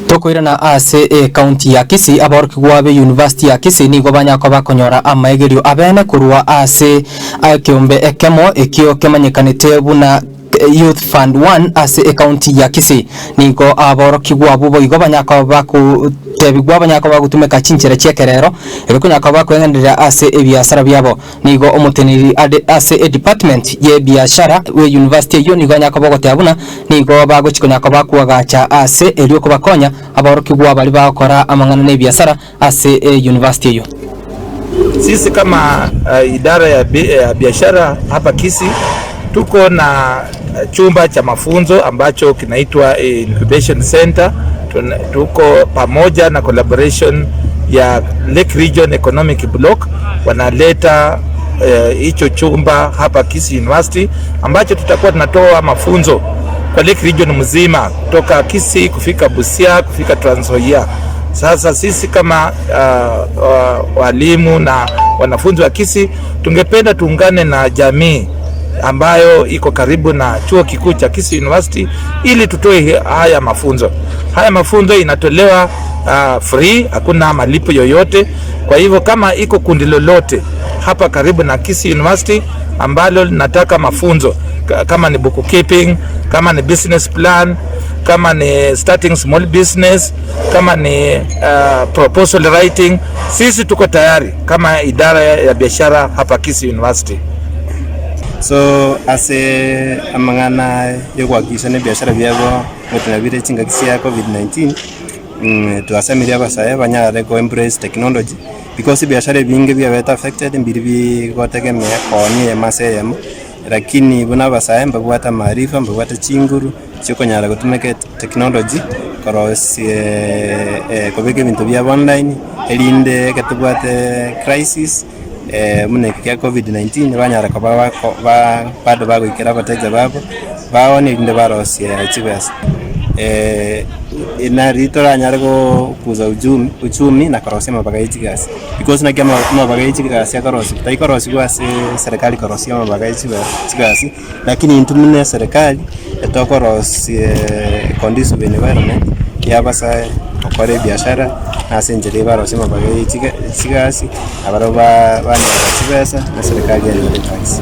tokoirana ase county ya Kisii aborki gwabe university ya Kisii nigo banyako bakonyora amaegerio abene kurwa ase kiombe ekemo ekio kemanyekanite buna Youth Fund 1 ase county ya Kisii nigo aboroki gwabo boigo banyako baku tebigwa banyako bagutumeka chinchere cyekerero ebikunyako bakwengendera ase ebiasara byabo nigo omuteniri ase department ye biashara we university yo nigo nyako bagotabuna nigo bagochikonyako bakuagacha ase elio kubakonya aboroki gwa bali bakora amangana ne biashara ase university yo. Sisi kama idara ya biashara hapa Kisii tuko na chumba cha mafunzo ambacho kinaitwa Incubation Center. Tuko pamoja na collaboration ya Lake Region Economic Block, wanaleta hicho chumba hapa Kisii University ambacho tutakuwa tunatoa mafunzo kwa Lake Region mzima kutoka Kisii kufika Busia kufika Trans Nzoia. Sasa sisi kama walimu na wanafunzi wa Kisii tungependa tuungane na jamii ambayo iko karibu na chuo kikuu cha Kisii University ili tutoe haya mafunzo. Haya mafunzo inatolewa free, hakuna malipo yoyote. Kwa hivyo kama iko kundi lolote hapa karibu na Kisii University ambalo linataka mafunzo kama ni bookkeeping, kama ni business plan, kama ni starting small business, kama ni proposal writing, sisi tuko tayari kama idara ya biashara hapa Kisii University. So ase amangana yogwakisha ne biashara byabo mutunabire chinga kisia COVID-19 tuasemiria abasaye banyare ko embrace technology because biashara bingi byabeta affected mbiri gotegemea konye maseyemo lakini buna basaye mbagwata maarifa mbagwata chinguru chikonyara gutumeke technology koros kobeke bintu bya online elinde ketubwate crisis mune kia COVID-19 banyara ko bado bagwikira abateja babo baone inde barosia chibesa ina ritora nyargo kuza uchumi na korosia mabagayi chigasi because na kama mabagayi chigasi akorosi taikorosi kwa serikali korosia mabagayi chigasi lakini intumine serikali etokorosi conducive environment yabasa okore biashara na senjeri barosi mabagayi chigasi abaroba banyara chibesa na serikali ya tax.